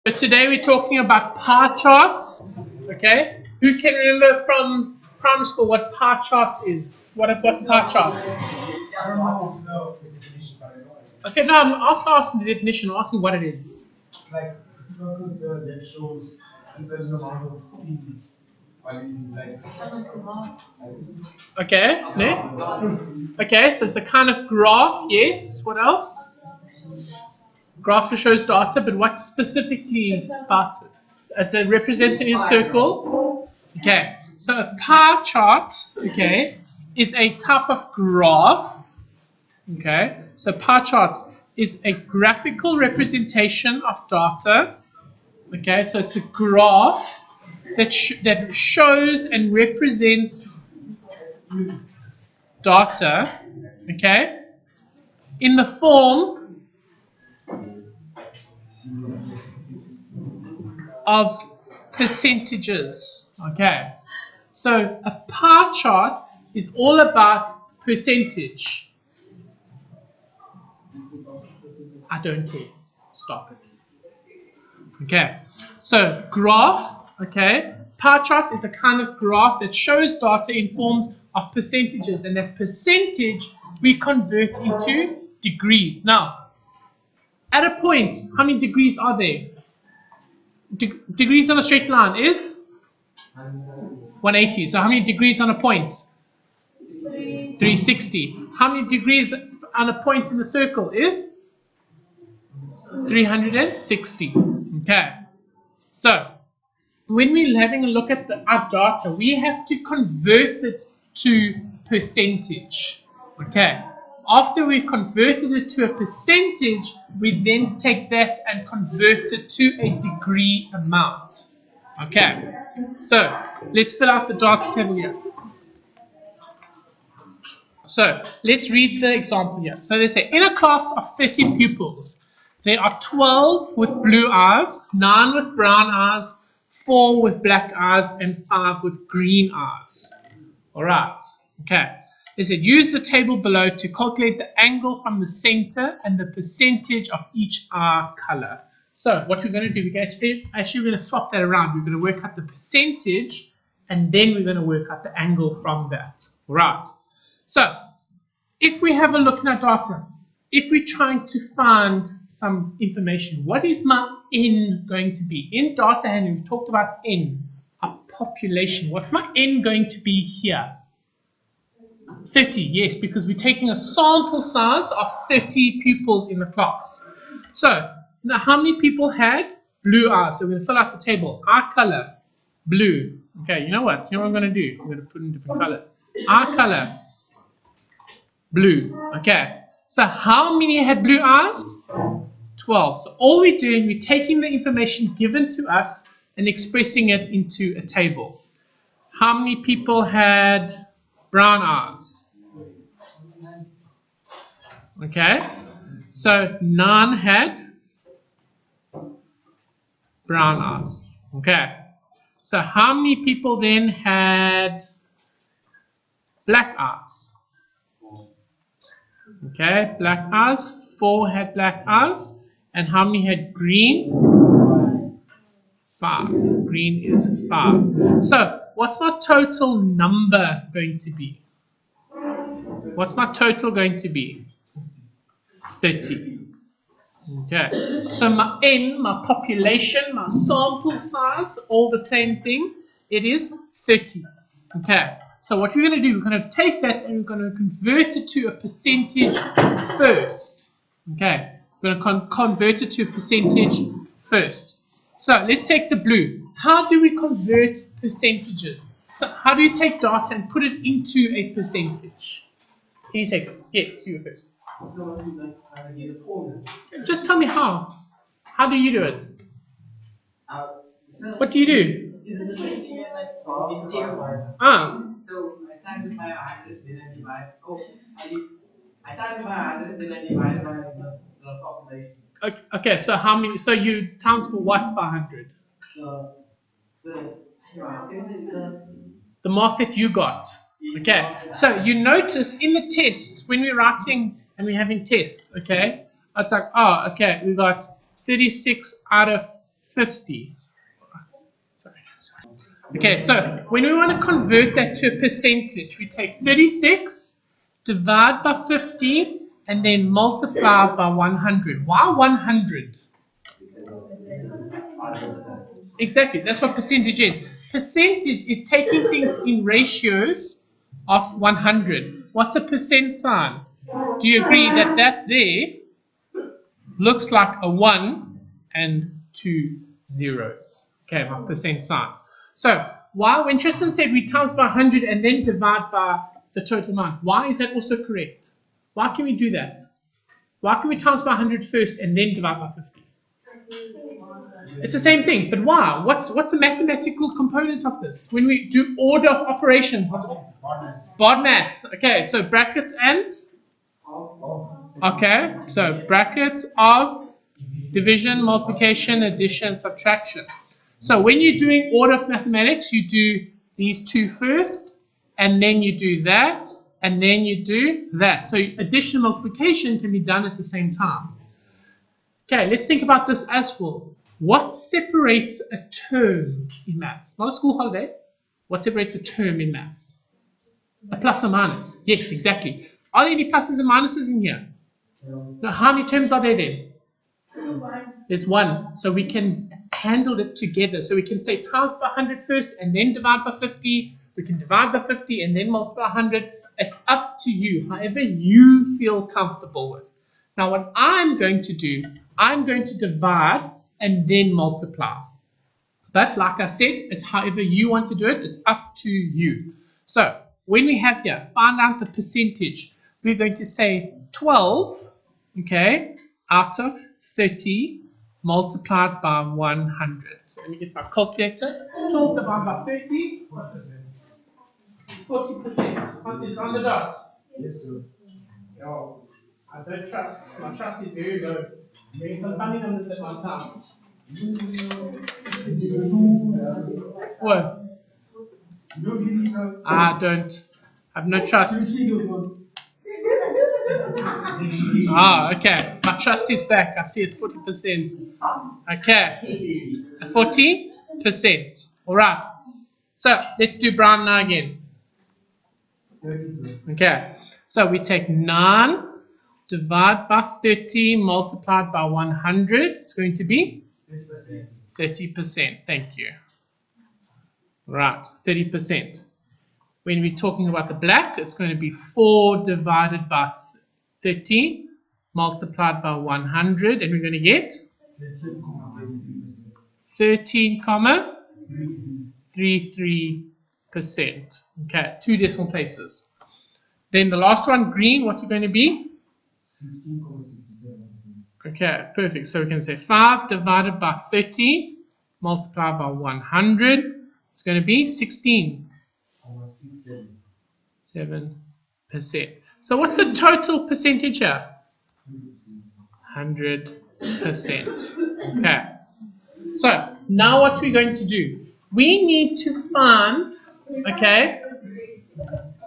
So today we're talking about pie charts. Okay, who can remember from primary school what pie charts is? What's a pie chart? Okay, no, I'm also asking the definition. I'm asking what it is. Like circles that shows a certain amount of things. Okay, no? Okay, so it's a kind of graph. Yes. What else? Graph that shows data, but what specifically about it? It's a representation in a circle. Okay, so a pie chart, okay, is a type of graph. Okay, so pie chart is a graphical representation of data. Okay, so it's a graph that shows and represents data. Okay, in the form of percentages. Okay, so a pie chart is all about percentage. I don't care. Stop it. Okay, so graph, okay, pie chart is a kind of graph that shows data in forms of percentages, and that percentage we convert into degrees. Now, at a point, how many degrees are there? Degrees on a straight line is 180. So how many degrees on a point? 360. How many degrees on a point in the circle is 360. Okay. So when we're having a look at our data, we have to convert it to percentage. Okay. After we've converted it to a percentage, we then take that and convert it to a degree amount. Okay. So let's fill out the data table here. So let's read the example here. So they say, in a class of 30 pupils, there are 12 with blue eyes, 9 with brown eyes, 4 with black eyes, and 5 with green eyes. All right. Okay. They said, use the table below to calculate the angle from the center and the percentage of each eye color. So what we're going to do, we're going to swap that around. We're going to work out the percentage, and then we're going to work out the angle from that. All right. So, if we have a look at our data, if we're trying to find some information, what is my N going to be? In data handling, we've talked about N, a population. What's my N going to be here? 30, yes, because we're taking a sample size of 30 pupils in the class. So, now how many people had blue eyes? So we're going to fill out the table. Eye color, blue. Okay, you know what? You know what I'm going to do? I'm going to put in different colors. Eye color, blue. Okay. So how many had blue eyes? 12. So all we're doing, we're taking the information given to us and expressing it into a table. How many people had brown eyes? Okay. So 9 had brown eyes. Okay. So how many people then had black eyes? Okay, black eyes. 4 had black eyes. And how many had green? 5. Green is 5. So, what's my total number going to be? What's my total going to be? 30. Okay, so my N, my population, my sample size, all the same thing. It is 30. Okay. So what we're going to do, we're going to take that and we're going to convert it to a percentage first. Okay, we're going to convert it to a percentage first. So let's take the blue. How do we convert percentages? So how do you take data and put it into a percentage? Can you take this? Yes, you first. Just tell me how. How do you do it? What do you do? So I started by 100, then I divide. I started by 100, then I divided by the population. Okay, so how many? So you times for what by 100? The mark that you got. Okay, so you notice in the test when we're writing and we're having tests. Okay, it's like, oh, okay, we got 36 out of 50. Sorry. Okay, so when we want to convert that to a percentage, we take 36, divide by 50, and then multiply by 100. Why 100? Exactly, that's what percentage is. Percentage is taking things in ratios of 100. What's a percent sign? Do you agree that that there looks like a 1 and 2 zeros? Okay, my percent sign. So, why, when Tristan said we times by 100 and then divide by the total amount, why is that also correct? Why can we do that? Why can we times by 100 first and then divide by 50? It's the same thing, but why? What's the mathematical component of this? When we do order of operations, what's BOD maths? Okay, so brackets and? Okay, so brackets of division, multiplication, addition, subtraction. So when you're doing order of mathematics, you do these two first, and then you do that, and then you do that. So addition and multiplication can be done at the same time. Okay, let's think about this as well. What separates a term in maths? Not a school holiday. What separates a term in maths? A plus or minus. Yes, exactly. Are there any pluses and minuses in here? Now, how many terms are there then? There's one. So we can handle it together. So we can say times by 100 first and then divide by 50. We can divide by 50 and then multiply 100. It's up to you, however you feel comfortable with. Now, what I'm going to do, I'm going to divide and then multiply. But like I said, it's however you want to do it. It's up to you. So when we have here, find out the percentage. We're going to say 12, okay, out of 30 multiplied by 100. So let me get my calculator. 12 divided by 30. 40%. Is it on the dot? Yes, sir. No, I don't trust. My trust is very low. Bring some funny numbers at one time. What? I don't. I have no trust. Ah, okay. My trust is back. I see it's 40%. Okay. 40%. All right. So let's do brown now again. Okay. So we take 9, divide by 30, multiplied by 100. It's going to be 30%. Thank you. Right, 30%. When we're talking about the black, it's going to be 4 divided by 30, multiplied by 100, and we're going to get 13,33%. Okay, 2 decimal places. Then the last one, green, what's it going to be? 16,67%. Okay, perfect. So we can say 5 divided by 30, multiplied by 100. It's going to be 16.67%. So what's the total percentage here? 100%. Okay. So now what we're going to do? We need to find, okay,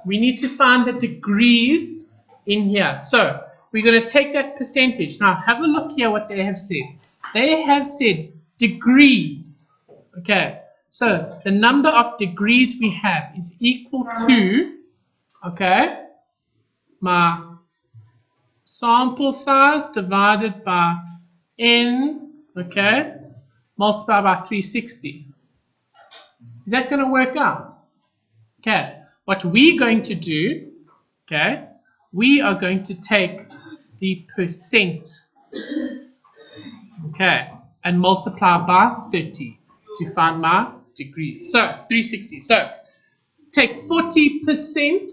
we need to find the degrees in here. So we're going to take that percentage. Now have a look here what they have said. They have said degrees. Okay. So the number of degrees we have is equal to, okay, my sample size divided by n, okay, multiplied by 360. Is that going to work out? Okay, what we're going to do, okay, we are going to take the percent, okay, and multiply by 30 to find my degrees. So 360. So take 40%,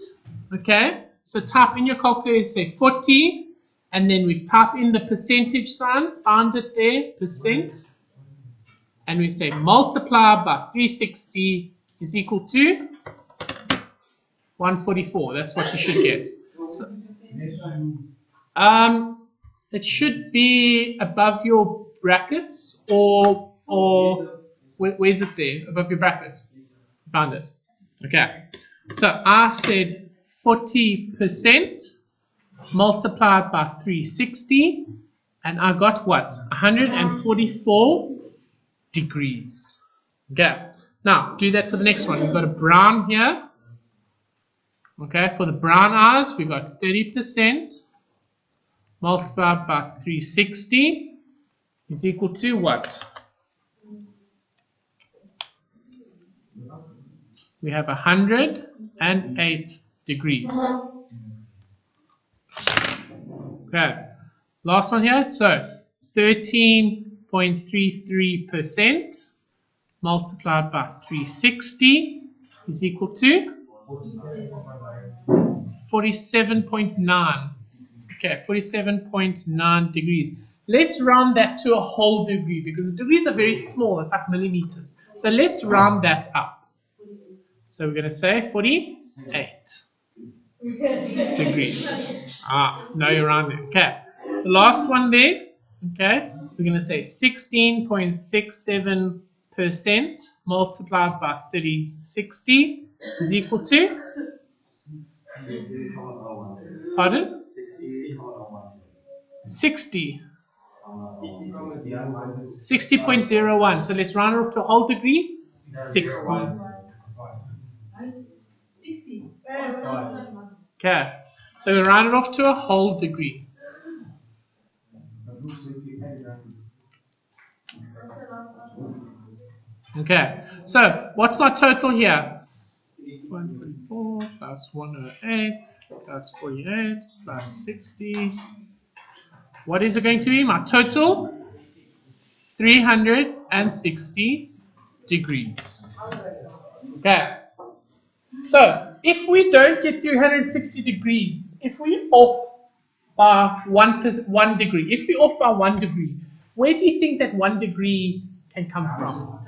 okay, so type in your calculator, say 40, and then we type in the percentage sign, find it there, percent, and we say multiply by 360 is equal to 144. That's what you should get. So, it should be above your brackets, or where's it there? Above your brackets. Found it. Okay. So I said 40% multiplied by 360, and I got what? 144 degrees. Okay, now do that for the next one. We've got a brown here. Okay, for the brown eyes, we've got 30% multiplied by 360 is equal to what? We have 108 degrees. Okay, last one here. So 13.33% multiplied by 360 is equal to 47.9. Okay, 47.9 degrees. Let's round that to a whole degree because the degrees are very small. It's like millimeters. So let's round that up. So we're going to say 48 degrees. No, you're rounding. Okay. The last one there. Okay. We're going to say 16.67% multiplied by 3060 is equal to. Pardon? 60. 60.01. So let's round it off to a whole degree. 60. Okay. So we round it off to a whole degree. Okay. So what's my total here? 144 plus 108 plus 48 plus 60. What is it going to be? My total? 360 degrees. Okay. So if we don't get 360 degrees, if we're off by 1 degree, if we're off by 1 degree, where do you think that 1 degree can come from?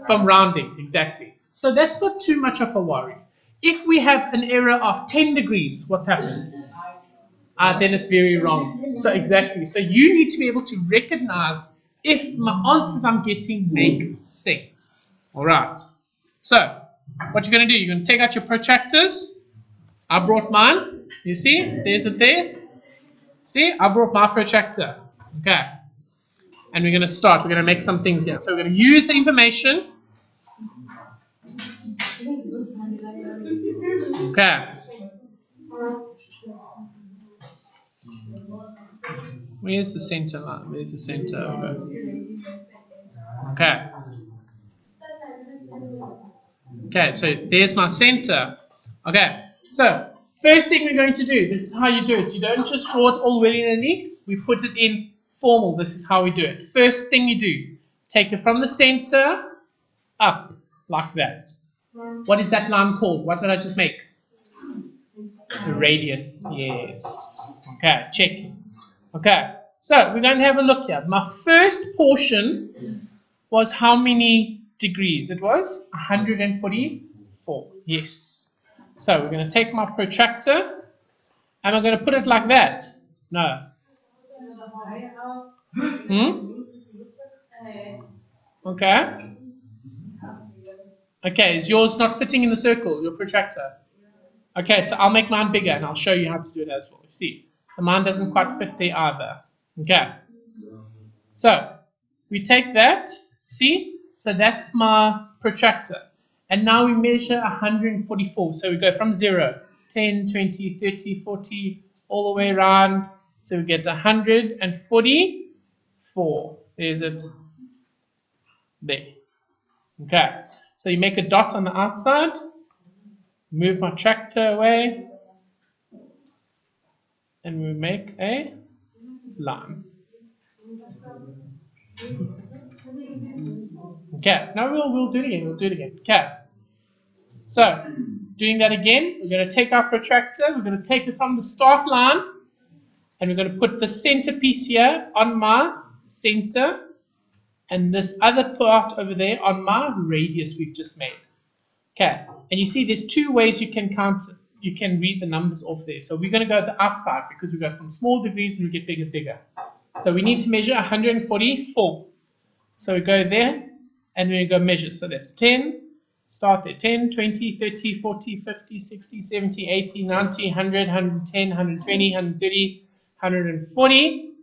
From rounding, exactly. So that's not too much of a worry. If we have an error of 10 degrees, what's happened? Then it's very wrong. So exactly. So you need to be able to recognize if my answers I'm getting make sense. All right. So what you're going to do, you're going to take out your protractors. I brought mine. You see? There's it there. See? I brought my protractor. Okay. And we're going to start. We're going to make some things here. So we're going to use the information. Okay. Where's the center line? Where's the center over? Okay. Okay, so there's my center. Okay, so first thing we're going to do, this is how you do it. You don't just draw it all willy-nilly. We put it in formal. This is how we do it. First thing you do, take it from the center up like that. What is that line called? What did I just make? The radius. Yes. Okay, check. Okay, so we're going to have a look here. My first portion was how many degrees? It was 144. Yes. So we're going to take my protractor and we're going to put it like that. No. Okay. Okay, is yours not fitting in the circle, your protractor? Okay, so I'll make mine bigger and I'll show you how to do it as well. See, so mine doesn't quite fit there either. Okay. So we take that, see? So that's my protractor. And now we measure 144. So we go from 0, 10, 20, 30, 40, all the way around. So we get 144. There's it there. Okay. So you make a dot on the outside. Move my tractor away. And we make a line. Okay, now we'll do it again. We'll do it again. Okay. So, doing that again, we're going to take our protractor, we're going to take it from the start line, and we're going to put the centerpiece here on my center, and this other part over there on my radius we've just made. Okay, and you see there's two ways you can count, you can read the numbers off there. So we're going to go the outside because we go from small degrees and we get bigger. So we need to measure 144. So we go there and we go measure. So that's 10, start there, 10, 20, 30, 40, 50, 60, 70, 80, 90, 100, 110, 120, 130, 140.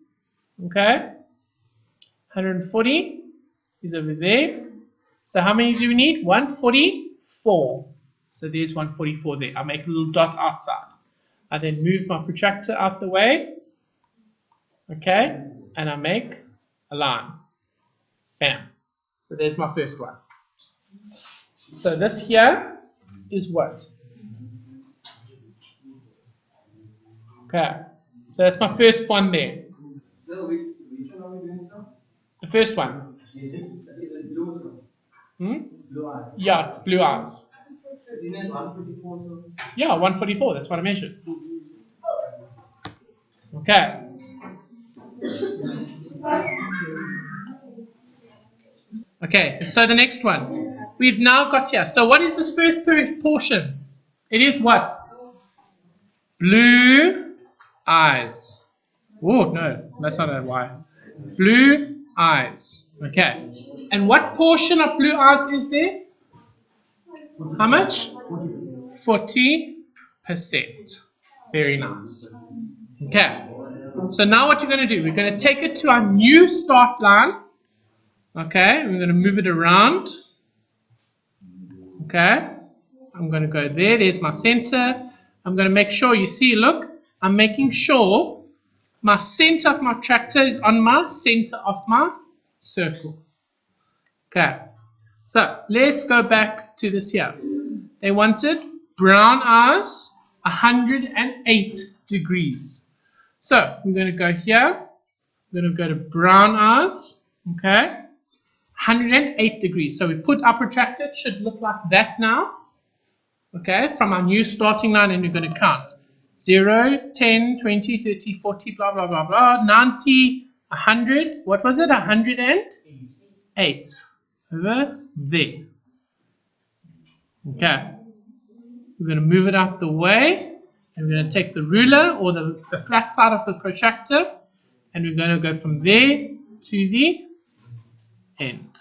Okay, 140. is over there. So how many do we need? 144. So there's 144 there. I make a little dot outside. I then move my protractor out the way. Okay, and I make a line. Bam. So there's my first one. So this here is what? Okay, so that's my first one there. So which one are we doing, sir? The first one. Is it blue, sir? Blue eye. Yeah, it's blue eyes. Isn't it 154, sir? Yeah, 144. That's what I measured. Okay. Okay, so the next one. We've now got here. So what is this first portion? It is what? Blue eyes. Oh, no, that's not a Y. Blue eyes. Okay. And what portion of blue eyes is there? How much? 40%. Very nice. Okay. So now what you're going to do, we're going to take it to our new start line. Okay. We're going to move it around. Okay. I'm going to go there. There's my center. I'm going to make sure, you see, look, I'm making sure my center of my tractor is on my center of my circle. Okay. So let's go back to this here. They wanted brown eyes, 108 degrees. So we're going to go here. We're going to go to brown eyes. Okay. 108 degrees. So we put our protractor. It should look like that now. Okay. From our new starting line, and we're going to count. 0, 10, 20, 30, 40, blah, blah, blah, blah, 90, 100. What was it? 108. Over there. Okay. We're going to move it out the way. And we're going to take the ruler or the flat side of the protractor. And we're going to go from there to the end.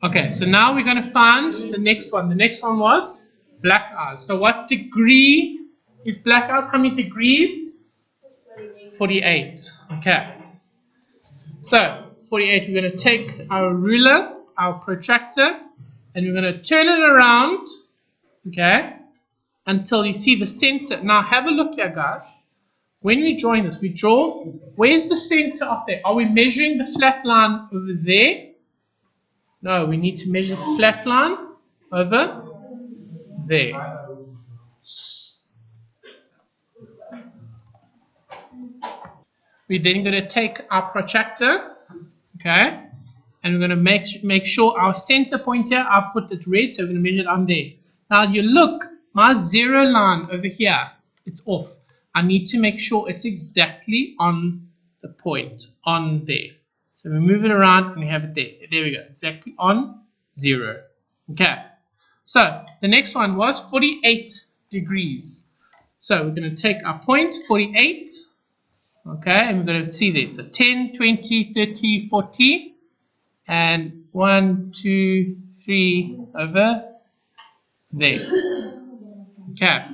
Okay, so now we're going to find the next one. The next one was black eyes. So what degree is black eyes? How many degrees? 48. Okay. So 48, we're going to take our ruler, our protractor, and we're going to turn it around, okay, until you see the center. Now have a look here, guys. When we drawing this, we draw, where's the center of it? Are we measuring the flat line over there? No, we need to measure the flat line over there. We're then going to take our protractor, okay, and we're going to make sure our center point here, I've put it red, so we're going to measure it on there. Now you look, my zero line over here, it's off. I need to make sure it's exactly on the point, on there. So we move it around and we have it there. There we go, exactly on 0. Okay, so the next one was 48 degrees. So we're going to take our point, 48, okay, and we're going to see this. So 10, 20, 30, 40, and 1, 2, 3 over there. Okay.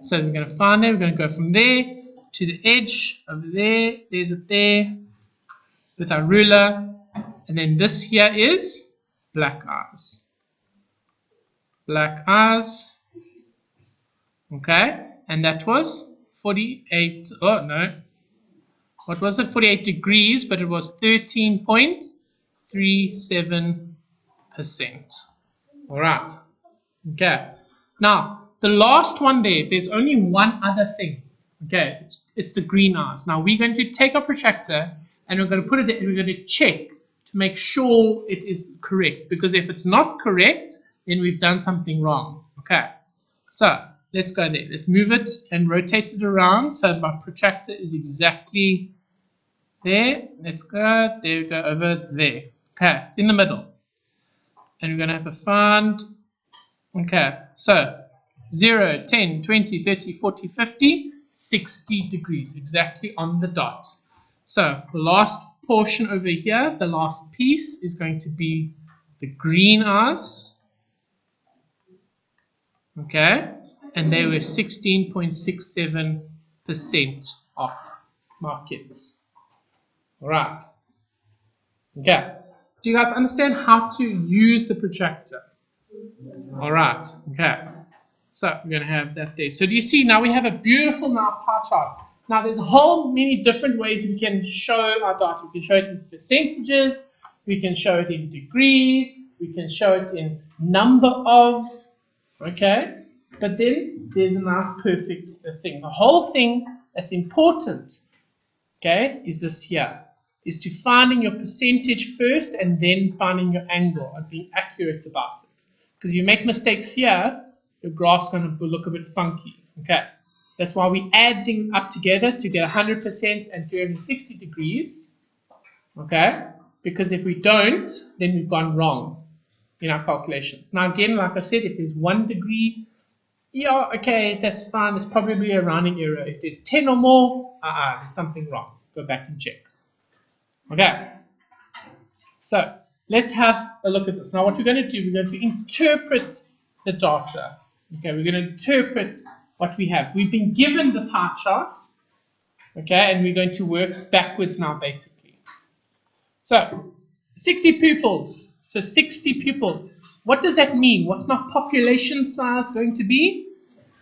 So we're going to find there. We're going to go from there to the edge over there. There's it there with our ruler. And then this here is black eyes. Black eyes. Okay. And that was 48. Oh, no. What was it? 48 degrees, but it was 13.37%. All right. Okay. Now, the last one there's only one other thing. Okay, it's the green eyes. Now we're going to take our protractor and we're going to put it there and we're going to check to make sure it is correct. Because if it's not correct, then we've done something wrong. Okay, so let's go there. Let's move it and rotate it around so my protractor is exactly there. Let's go. There we go, over there. Okay, it's in the middle. And we're going to have to find. Okay, so 0, 10, 20, 30, 40, 50, 60 degrees, exactly on the dot. So the last portion over here, the last piece is going to be the green hours. Okay, and they were 16.67% off markets. All right. Okay. Do you guys understand how to use the protractor? All right. Okay. So we're going to have that there. So do you see now we have a beautiful now pie chart. Now there's a whole many different ways we can show our data. We can show it in percentages. We can show it in degrees. We can show it in number of. Okay. But then there's a nice perfect thing. The whole thing that's important, okay, is this here. Is to finding your percentage first and then finding your angle and being accurate about it. Because you make mistakes here, your graph's going to look a bit funky. Okay, that's why we add things up together to get 100% and 360 degrees. Okay, because if we don't, then we've gone wrong in our calculations. Now again, like I said, if there's 1 degree, yeah, okay, that's fine. It's probably a rounding error. If there's 10 or more, there's something wrong. Go back and check. Okay, so let's have a look at this. Now what we're going to do, we're going to interpret the data. Okay, we're going to interpret what we have. We've been given the pie chart, okay, and we're going to work backwards now, basically. So 60 pupils, so 60 pupils. What does that mean? What's my population size going to be?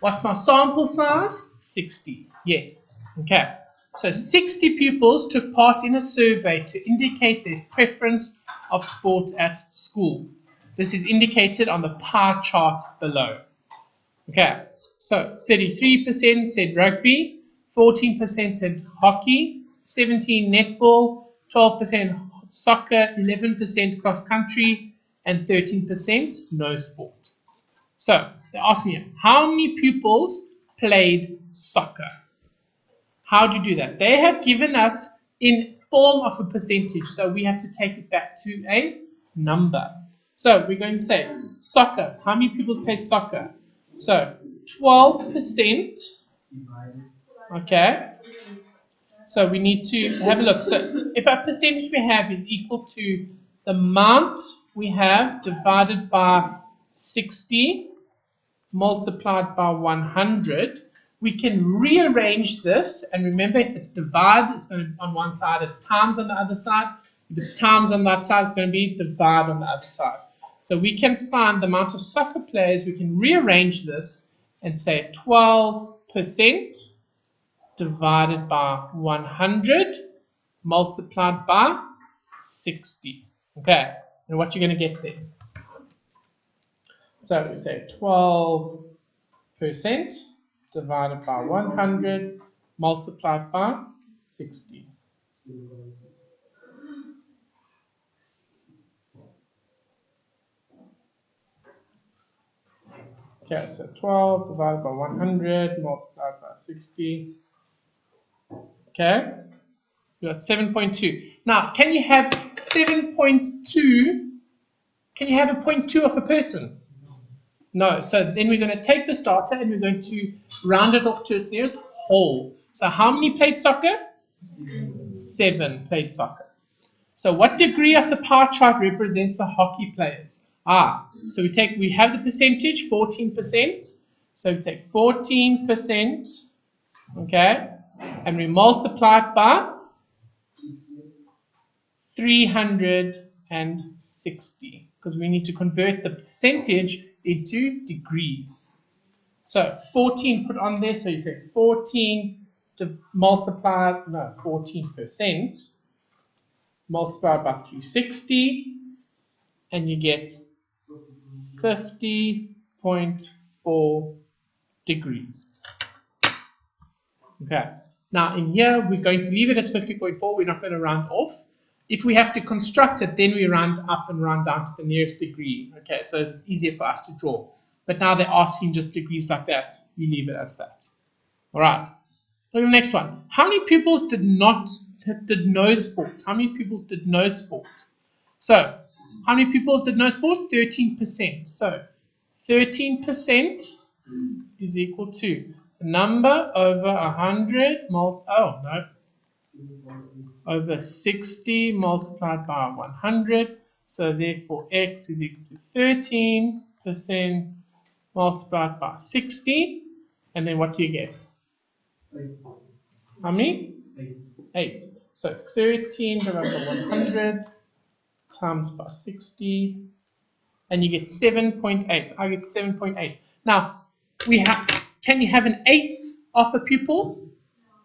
What's my sample size? 60, yes, okay. So 60 pupils took part in a survey to indicate their preference of sport at school. This is indicated on the pie chart below. Okay, so 33% said rugby, 14% said hockey, 17% netball, 12% soccer, 11% cross country, and 13% no sport. So they're asking you, how many pupils played soccer? How do you do that? They have given us in form of a percentage, so we have to take it back to a number. So we're going to say soccer. How many people played soccer? So 12%. Okay. So we need to have a look. So if our percentage we have is equal to the amount we have divided by 60 multiplied by 100, we can rearrange this, and remember, if it's divide, it's going to be on one side, it's times on the other side. If it's times on that side, it's going to be divide on the other side. So we can find the amount of soccer players, we can rearrange this and say 12% divided by 100 multiplied by 60. Okay, and what you're going to get there. So we say 12% divided by 100 multiplied by 60. Okay, so 12 divided by 100 multiplied by 60. Okay, you got 7.2. Now, can you have 7.2? Can you have a 0.2 of a person? No, so then we're going to take this data and we're going to round it off to its nearest whole. So how many played soccer? 7 played soccer. So what degree of the pie chart represents the hockey players? So we have the percentage, 14%. So we take 14%, okay, and we multiply it by 360, because we need to convert the percentage into degrees. So 14 put on there, so you say 14 multiplied, 14% multiplied by 360, and you get 50.4 degrees. Okay, now in here we're going to leave it as 50.4, we're not going to round off. If we have to construct it, then we round up and round down to the nearest degree. Okay, so it's easier for us to draw. But now they're asking just degrees like that. We leave it as that. All right. Look at the next one. How many pupils did no sport? How many pupils did no sport? So, how many pupils did no sport? 13%. So, 13% is equal to the number over 100 over 60 multiplied by 100. So therefore x is equal to 13% multiplied by 60. And then what do you get? How many? 8. So 13 divided by 100 times by 60. And you get 7.8. I get 7.8. Now, can you have an eighth of a pupil?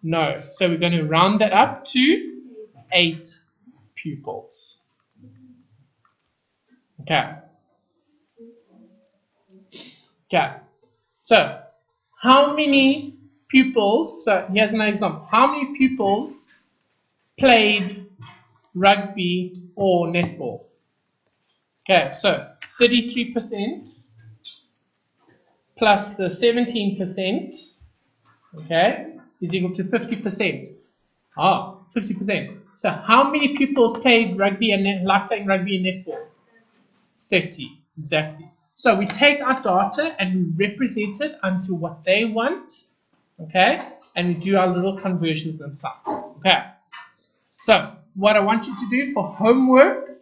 No. So we're going to round that up to 8 pupils. Okay. Okay. So, how many pupils? So, here's another example. How many pupils played rugby or netball? Okay, so 33% plus the 17%, okay, is equal to 50%. 50%. So how many pupils played rugby and like playing rugby and netball? 30, exactly. So we take our data and we represent it unto what they want, okay, and we do our little conversions and sums, okay. So what I want you to do for homework